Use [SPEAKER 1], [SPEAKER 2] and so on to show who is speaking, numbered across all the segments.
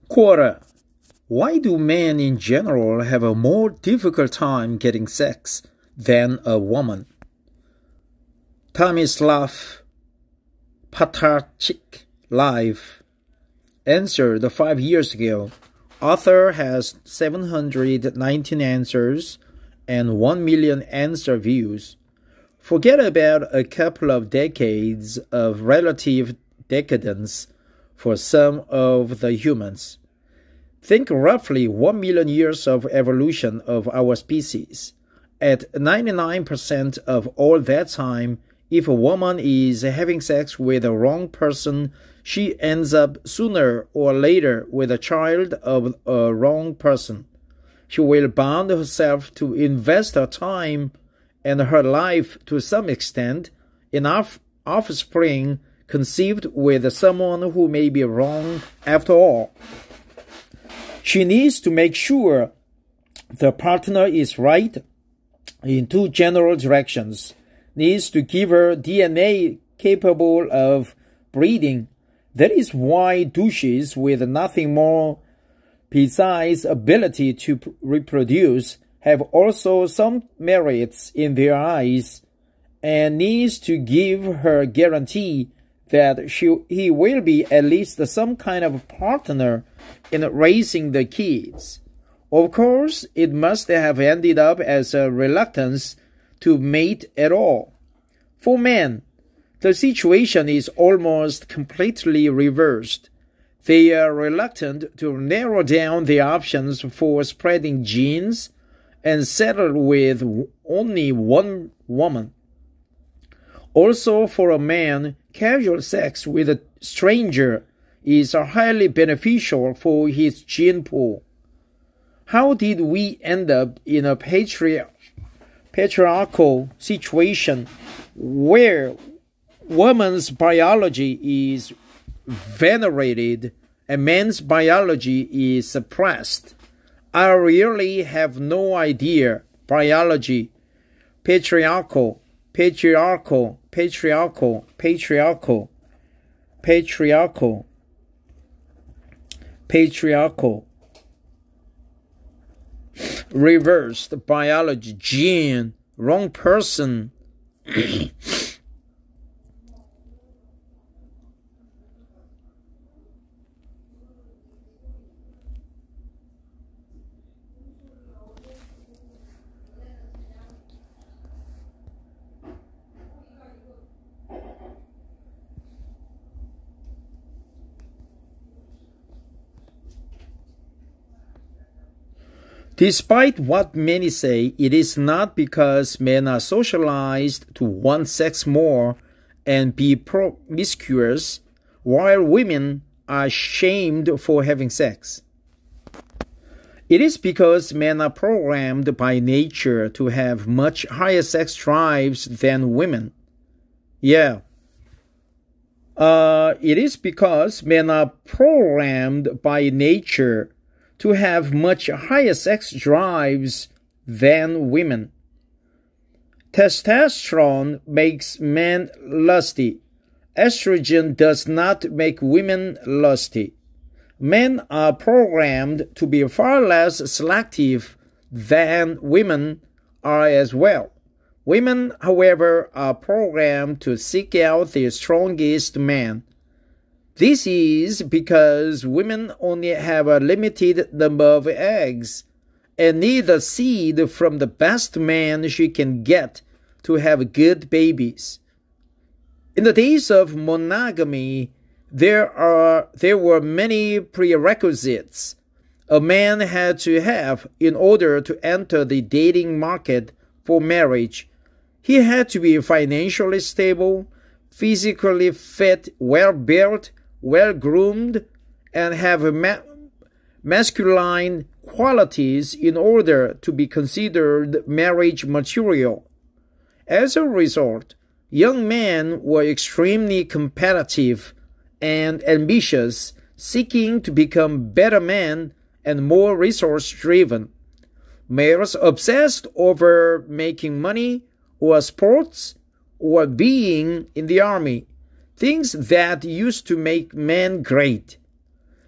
[SPEAKER 1] Quarter. Why do men in general have a more difficult time getting sex than a woman? Tomislav Patarchik, Live, answered 5 years ago. Author has 719 answers and 1 million answer views. Forget about a couple of decades of relative decadence for some of the humans. Think roughly 1 million years of evolution of our species. At 99% of all that time, if a woman is having sex with the wrong person, she ends up sooner or later with a child of a wrong person. She will bound herself to invest her time and her life to some extent in offspring conceived with someone who may be wrong after all. She needs to make sure the partner is right in two general directions, needs to give her DNA capable of breeding. That is why douches with nothing more besides ability to reproduce have also some merits in their eyes, and needs to give her guarantee that he will be at least some kind of partner in raising the kids. Of course, it must have ended up as a reluctance to mate at all. For men, the situation is almost completely reversed. They are reluctant to narrow down the options for spreading genes and settle with only one woman. Also, for a man, casual sex with a stranger is highly beneficial for his gene pool. How did we end up in a patriarchal situation where woman's biology is venerated and man's biology is suppressed? I really have no idea. Biology, patriarchal, reversed biology, gene, wrong person. Despite what many say, it is not because men are socialized to want sex more and be promiscuous, while women are shamed for having sex. It is because men are programmed by nature to have much higher sex drives than women. It is because men are programmed by nature to have much higher sex drives than women. Testosterone makes men lusty. Estrogen does not make women lusty. Men are programmed to be far less selective than women are as well. Women, however, are programmed to seek out the strongest man. This is because women only have a limited number of eggs and need the seed from the best man she can get to have good babies. In the days of monogamy, there were many prerequisites a man had to have in order to enter the dating market for marriage. He had to be financially stable, physically fit, well-built, well-groomed, and have masculine qualities in order to be considered marriage material. As a result, young men were extremely competitive and ambitious, seeking to become better men and more resource-driven. Males obsessed over making money or sports or being in the army, things that used to make men great.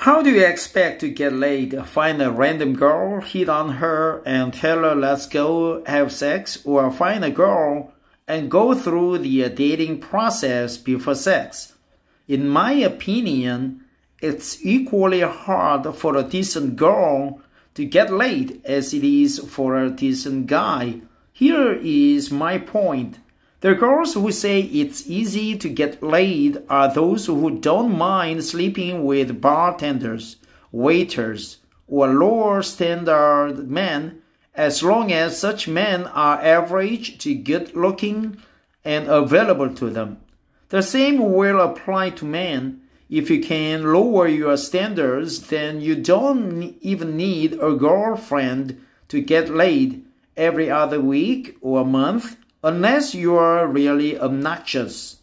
[SPEAKER 1] How do you expect to get laid? Find a random girl, hit on her, and tell her let's go have sex, or find a girl and go through the dating process before sex? In my opinion, it's equally hard for a decent girl to get laid as it is for a decent guy. Here is my point. The girls who say it's easy to get laid are those who don't mind sleeping with bartenders, waiters, or lower standard men, as long as such men are average to good looking and available to them. The same will apply to men. If you can lower your standards, then you don't even need a girlfriend to get laid every other week or month, unless you are really obnoxious.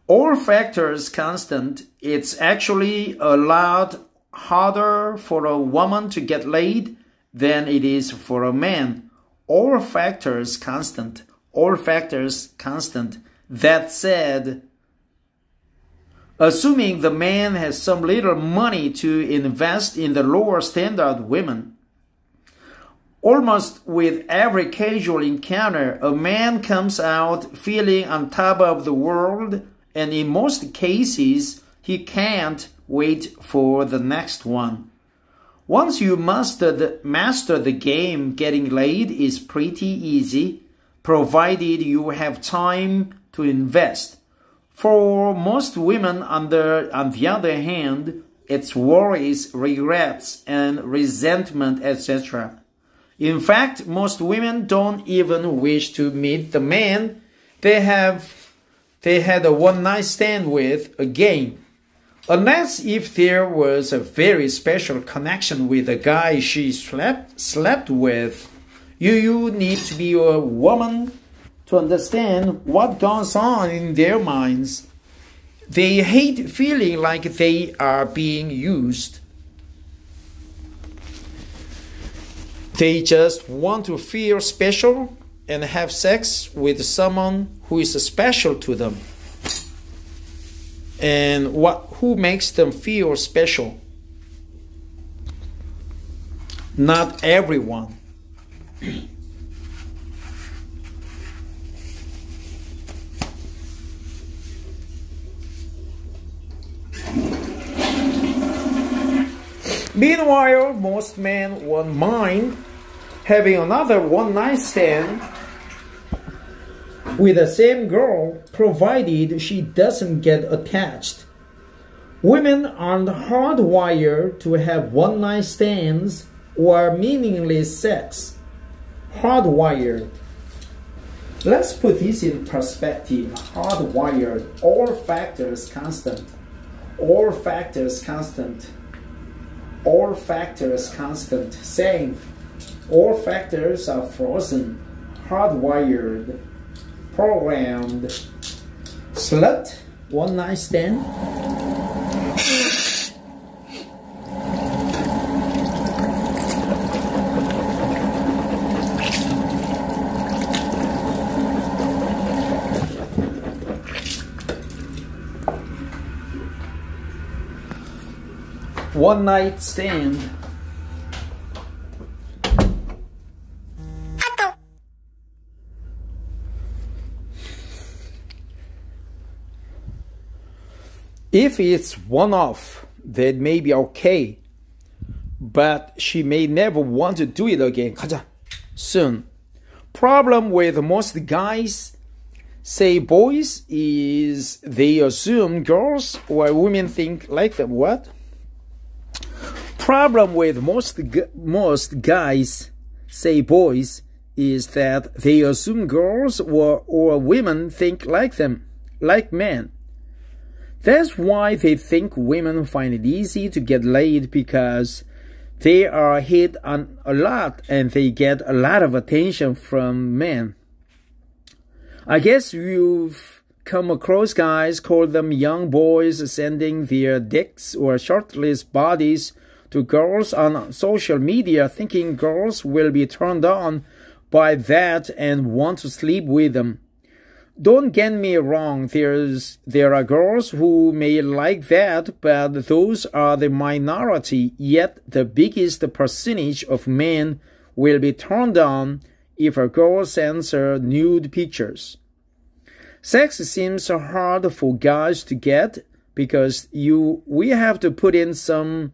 [SPEAKER 1] All factors constant, it's actually a lot harder for a woman to get laid than it is for a man. All factors constant. All factors constant. That said, assuming the man has some little money to invest in the lower standard women, almost with every casual encounter, a man comes out feeling on top of the world, and in most cases, he can't wait for the next one. Once you master the game, getting laid is pretty easy, provided you have time to invest. For most women, on the other hand, it's worries, regrets, and resentment, etc. In fact, most women don't even wish to meet the man they had a one-night stand with again. Unless if there was a very special connection with the guy she slept with. You need to be a woman to understand what goes on in their minds. They hate feeling like they are being used. They just want to feel special and have sex with someone who is special to them. And who makes them feel special? Not everyone. Meanwhile, most men won't mind having another one-night stand with the same girl, provided she doesn't get attached. Women aren't hardwired to have one-night stands or meaningless sex. Hardwired. Let's put this in perspective. Hardwired. All factors constant. All factors constant. All factors constant. Same. All factors are frozen. Hardwired. Programmed. Slut. One night stand. One night stand. If it's one-off, that may be okay, but she may never want to do it again. 가자. Soon. Problem with most guys, say boys, is they assume girls or women think like them. What? Problem with most guys, say boys, is that they assume girls or women think like them, like men. That's why they think women find it easy to get laid, because they are hit on a lot and they get a lot of attention from men. I guess you've come across guys, call them young boys, sending their dicks or shirtless bodies to girls on social media, thinking girls will be turned on by that and want to sleep with them. Don't get me wrong, there are girls who may like that, but those are the minority, yet the biggest percentage of men will be turned on if a girl sends her nude pictures. Sex seems hard for guys to get because we have to put in some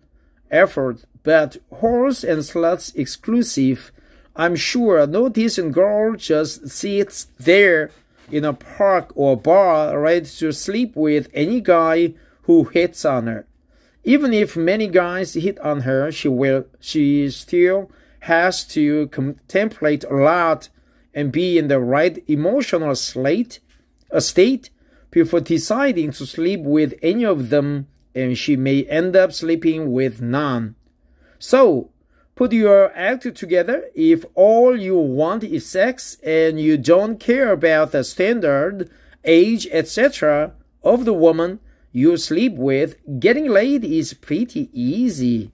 [SPEAKER 1] effort, but whores and sluts exclusive, I'm sure no decent girl just sits there in a park or bar ready to sleep with any guy who hits on her. Even if many guys hit on her, she still has to contemplate a lot and be in the right emotional state before deciding to sleep with any of them, and she may end up sleeping with none. So, put your act together. If all you want is sex and you don't care about the standard, age, etc. of the woman you sleep with, getting laid is pretty easy.